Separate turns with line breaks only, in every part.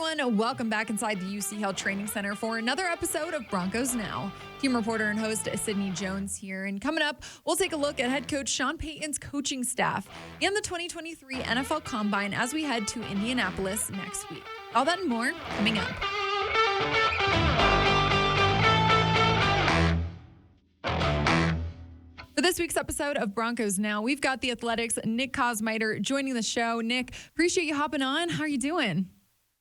everyone. Welcome back inside the UC Health Training Center for another episode of Broncos Now. Team reporter and host Sydney Jones here. And coming up, we'll take a look at head coach Sean Payton's coaching staff and the 2023 NFL Combine as we head to Indianapolis next week. All that and more coming up. For this week's episode of Broncos Now, we've got the Athletics' Nick Kosmider joining the show. Nick, appreciate you hopping on. How are you doing?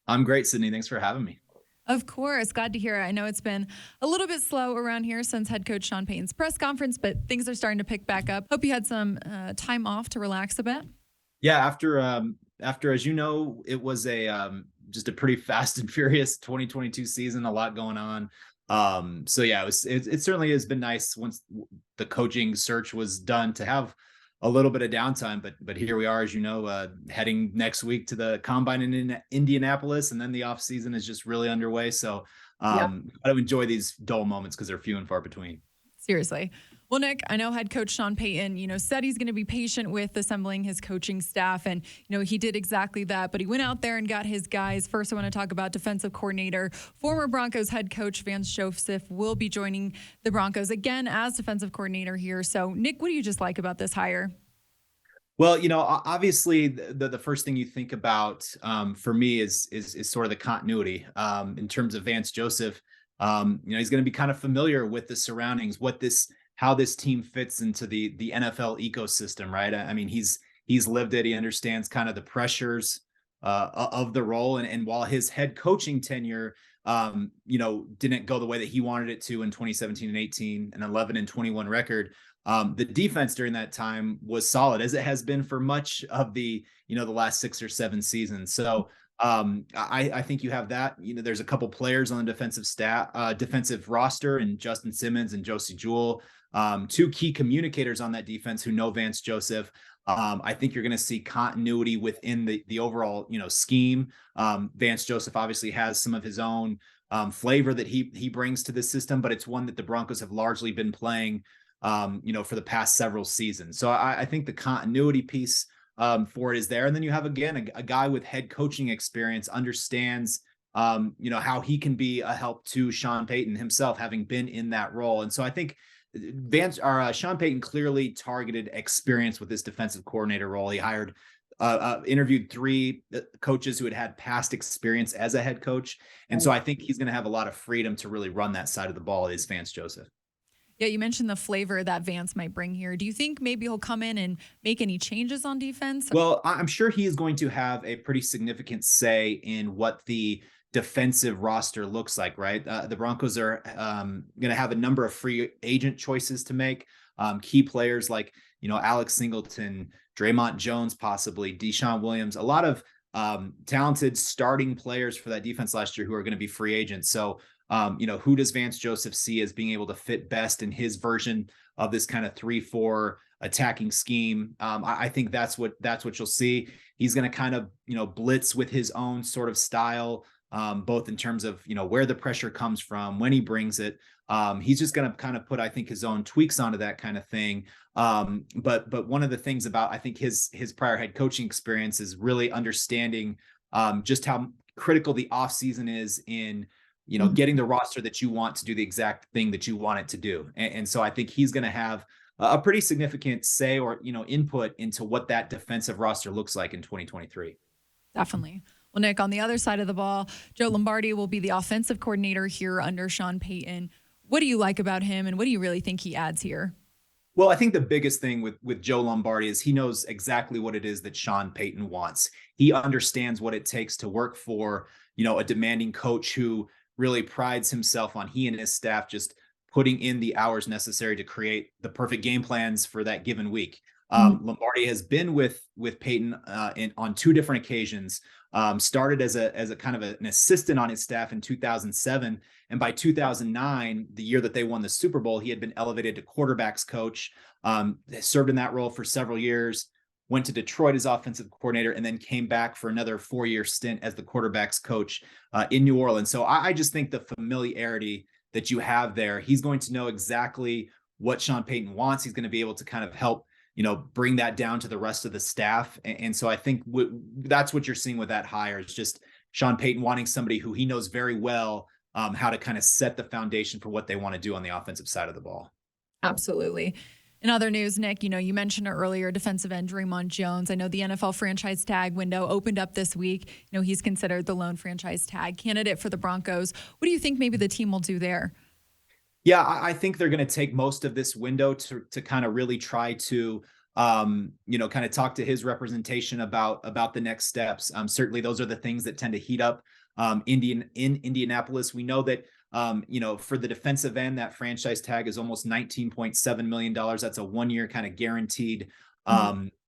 I'm great, Sydney. Thanks for having me.
Of course. Glad to hear it. I know it's been a little bit slow around here since head coach Sean Payton's press conference, but things are starting to pick back up. Hope you had some time off to relax a bit.
Yeah, after as you know, it was just a pretty fast and furious 2022 season, a lot going on. So yeah, it certainly has been nice once the coaching search was done to have a little bit of downtime, but here we are, as you know, heading next week to the Combine in Indianapolis, and then the off season is just really underway. So I enjoy these dull moments because they're few and far between.
Seriously. Well, Nick, I know head coach Sean Payton, said he's going to be patient with assembling his coaching staff. And, he did exactly that. But he went out there and got his guys. First, I want to talk about defensive coordinator. Former Broncos head coach Vance Joseph will be joining the Broncos again as defensive coordinator here. So, Nick, what do you just like about this hire?
Well, obviously the first thing you think about for me is sort of the continuity in terms of Vance Joseph. He's going to be kind of familiar with the surroundings, how this team fits into the NFL ecosystem, right? I mean, he's lived it. He understands kind of the pressures of the role. And while his head coaching tenure, didn't go the way that he wanted it to in 2017 and 18, and 11 and 21 record, the defense during that time was solid, as it has been for much of the last 6 or 7 seasons. So I think you have that. There's a couple players on the defensive roster, and Justin Simmons and Josie Jewell, 2 key communicators on that defense who know Vance Joseph. I think you're going to see continuity within the overall scheme. Vance Joseph obviously has some of his own flavor that he brings to the system, but it's one that the Broncos have largely been playing for the past several seasons. So I think the continuity piece for it is there. And then you have, again, a guy with head coaching experience, understands, how he can be a help to Sean Payton himself, having been in that role. And so I think Sean Payton clearly targeted experience with this defensive coordinator role. He interviewed 3 coaches who had past experience as a head coach. And so I think he's going to have a lot of freedom to really run that side of the ball as Vance Joseph.
Yeah, you mentioned the flavor that Vance might bring here. Do you think maybe he'll come in and make any changes on defense?
Well, I'm sure he is going to have a pretty significant say in what the defensive roster looks like, right? The Broncos are going to have a number of free agent choices to make. Key players like, Alex Singleton, Draymond Jones, possibly Deshaun Williams, a lot of talented starting players for that defense last year who are going to be free agents. So, who does Vance Joseph see as being able to fit best in his version of this kind of 3-4 attacking scheme? I think that's what you'll see. He's going to kind of, blitz with his own sort of style, both in terms of, where the pressure comes from, when he brings it. He's just going to kind of put, I think, his own tweaks onto that kind of thing. But one of the things about, I think, his prior head coaching experience is really understanding just how critical the offseason is in getting the roster that you want to do the exact thing that you want it to do. And so I think he's going to have a pretty significant say or, input into what that defensive roster looks like in 2023.
Definitely. Well, Nick, on the other side of the ball, Joe Lombardi will be the offensive coordinator here under Sean Payton. What do you like about him, and what do you really think he adds here?
Well, I think the biggest thing with Joe Lombardi is he knows exactly what it is that Sean Payton wants. He understands what it takes to work for, a demanding coach who really prides himself on he and his staff just putting in the hours necessary to create the perfect game plans for that given week. Lombardi has been with Payton on 2 different occasions. Started as a kind of an assistant on his staff in 2007, and by 2009, the year that they won the Super Bowl, he had been elevated to quarterbacks coach. Served in that role for several years. Went to Detroit as offensive coordinator, and then came back for another 4-year stint as the quarterbacks coach in New Orleans. So I just think the familiarity that you have there, he's going to know exactly what Sean Payton wants. He's going to be able to kind of help bring that down to the rest of the staff. And so I think that's what you're seeing with that hire is just Sean Payton wanting somebody who he knows very well how to kind of set the foundation for what they want to do on the offensive side of the ball.
Absolutely. In other news, Nick, you mentioned it earlier, defensive end Draymond Jones. I know the NFL franchise tag window opened up this week. He's considered the lone franchise tag candidate for the Broncos. What do you think maybe the team will do there?
Yeah, I think they're going to take most of this window to kind of really try to, kind of talk to his representation about the next steps. Certainly, those are the things that tend to heat up in Indianapolis. We know that for the defensive end, that franchise tag is almost $19.7 million. That's a 1-year kind of guaranteed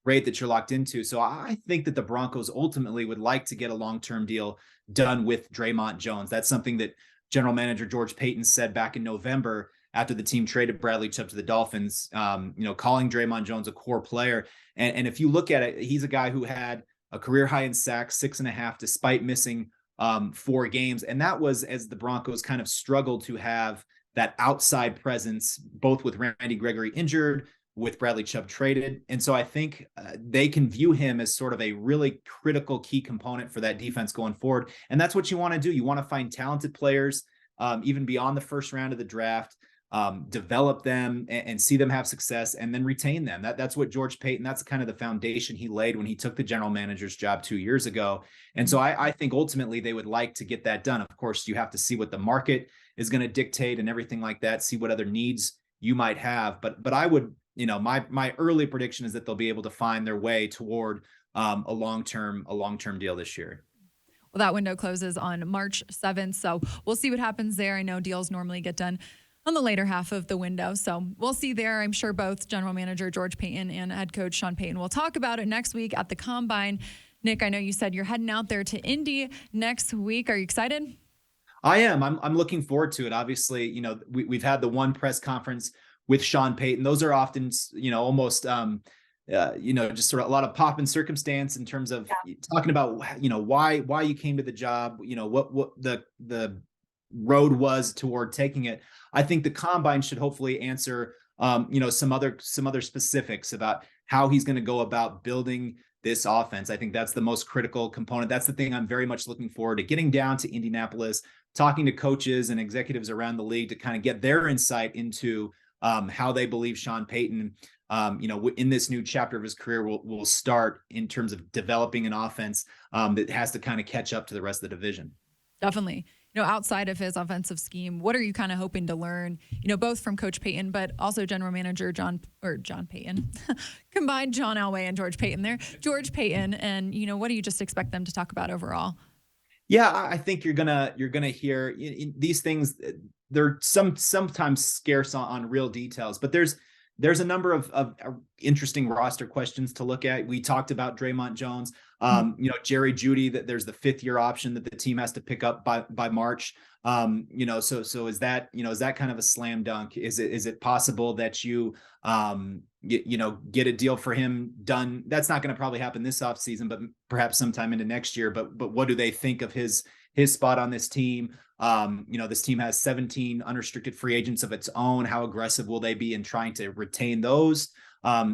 rate that you're locked into. So I think that the Broncos ultimately would like to get a long-term deal done with Draymond Jones. That's something that general manager George Paton said back in November after the team traded Bradley Chubb to the Dolphins, calling Draymond Jones a core player. And if you look at it, he's a guy who had a career high in sacks, 6.5, despite missing 4 games. And that was as the Broncos kind of struggled to have that outside presence, both with Randy Gregory injured, with Bradley Chubb traded. And so I think they can view him as sort of a really critical key component for that defense going forward. And that's what you want to do. You want to find talented players, even beyond the first round of the draft, develop them and see them have success and then retain them. That's what George Paton, that's kind of the foundation he laid when he took the general manager's job 2 years ago. And so I think ultimately they would like to get that done. Of course, you have to see what the market is going to dictate and everything like that, see what other needs you might have. But I would, my early prediction is that they'll be able to find their way toward a long-term deal this year.
Well, that window closes on March 7th. So we'll see what happens there. I know deals normally get done on the later half of the window. So we'll see there. I'm sure both general manager George Paton and head coach Sean Payton will talk about it next week at the Combine. Nick, I know you said you're heading out there to Indy next week. Are you excited?
I am. I'm looking forward to it. Obviously, we've had the one press conference with Sean Payton. Those are often, almost, just sort of a lot of pomp and circumstance in terms of talking about, why you came to the job, what the road was toward taking it. I think the Combine should hopefully answer, some other specifics about how he's going to go about building this offense. I think that's the most critical component. That's the thing I'm very much looking forward to, getting down to Indianapolis, talking to coaches and executives around the league to kind of get their insight into how they believe Sean Payton, in this new chapter of his career will start in terms of developing an offense that has to kind of catch up to the rest of the division.
Definitely. Outside of his offensive scheme, what are you kind of hoping to learn, both from Coach Payton, but also general manager John Payton, combined John Elway and George Payton there, George Payton. And, what do you just expect them to talk about overall?
Yeah, I think you're gonna hear in these things. They're sometimes scarce on real details, but there's a number of interesting roster questions to look at. We talked about Draymond Jones, Jerry Jeudy, that there's the 5th-year option that the team has to pick up by March. So is that, is that kind of a slam dunk? Is it possible that you get a deal for him done? That's not going to probably happen this offseason, but perhaps sometime into next year. But what do they think of his spot on this team? This team has 17 unrestricted free agents of its own. How aggressive will they be in trying to retain those?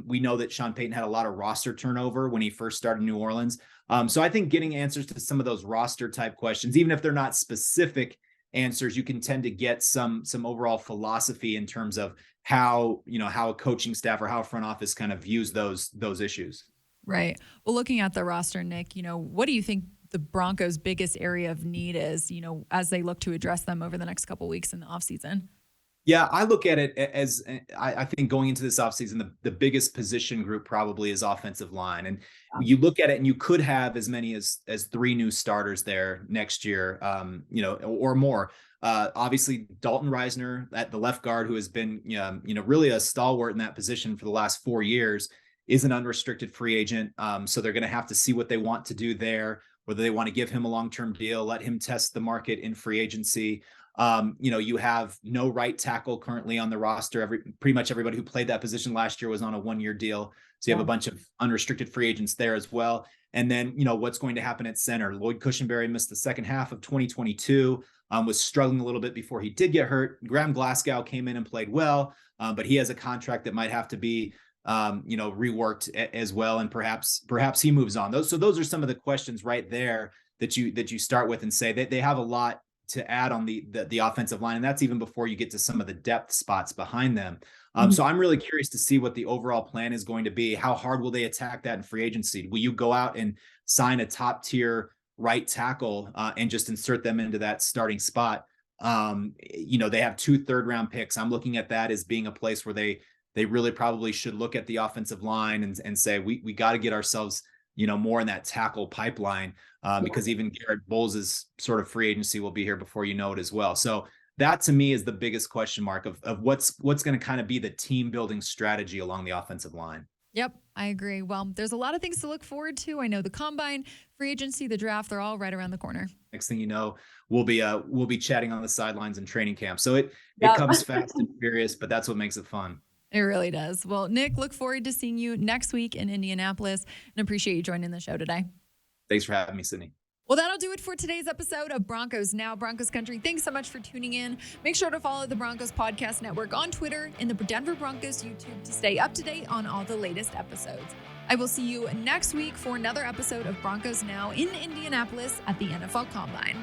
We know that Sean Payton had a lot of roster turnover when he first started New Orleans. So I think getting answers to some of those roster type questions, even if they're not specific answers, you can tend to get some overall philosophy in terms of how a coaching staff or how a front office kind of views those issues.
Right. Well, looking at the roster, Nick, what do you think the Broncos' biggest area of need is, as they look to address them over the next couple of weeks in the offseason?
Yeah, I look at it as I think going into this offseason, the biggest position group probably is offensive line. And you look at it and you could have as many as 3 new starters there next year, or more. Obviously, Dalton Reisner at the left guard, who has been, really a stalwart in that position for the last 4 years, is an unrestricted free agent. So they're going to have to see what they want to do there, whether they want to give him a long-term deal, let him test the market in free agency. You have no right tackle currently on the roster. Pretty much everybody who played that position last year was on a 1-year deal. So you have a bunch of unrestricted free agents there as well. And then, what's going to happen at center? Lloyd Cushenberry missed the second half of 2022, was struggling a little bit before he did get hurt. Graham Glasgow came in and played well, but he has a contract that might have to be, reworked as well. And perhaps he moves on. Those are some of the questions right there that you start with and say they have a lot to add on the offensive line, and that's even before you get to some of the depth spots behind them. So I'm really curious to see what the overall plan is going to be. How hard will they attack that in free agency? Will you go out and sign a top tier right tackle and just insert them into that starting spot? They have 2 third-round picks. I'm looking at that as being a place where they really probably should look at the offensive line and say we got to get ourselves more in that tackle pipeline because even Garrett Bowles' sort of free agency will be here before you know it as well. So that to me is the biggest question mark of what's going to kind of be the team building strategy along the offensive line.
Yep, I agree. Well, there's a lot of things to look forward to. I know the combine, free agency, the draft, they're all right around the corner.
Next thing you know, we'll be chatting on the sidelines in training camp. So it
Yep.
comes fast and furious, but that's what makes it fun.
It really does. Well, Nick, look forward to seeing you next week in Indianapolis and appreciate you joining the show today.
Thanks for having me, Sydney.
Well, that'll do it for today's episode of Broncos Now, Broncos Country. Thanks so much for tuning in. Make sure to follow the Broncos Podcast Network on Twitter and the Denver Broncos YouTube to stay up to date on all the latest episodes. I will see you next week for another episode of Broncos Now in Indianapolis at the NFL Combine.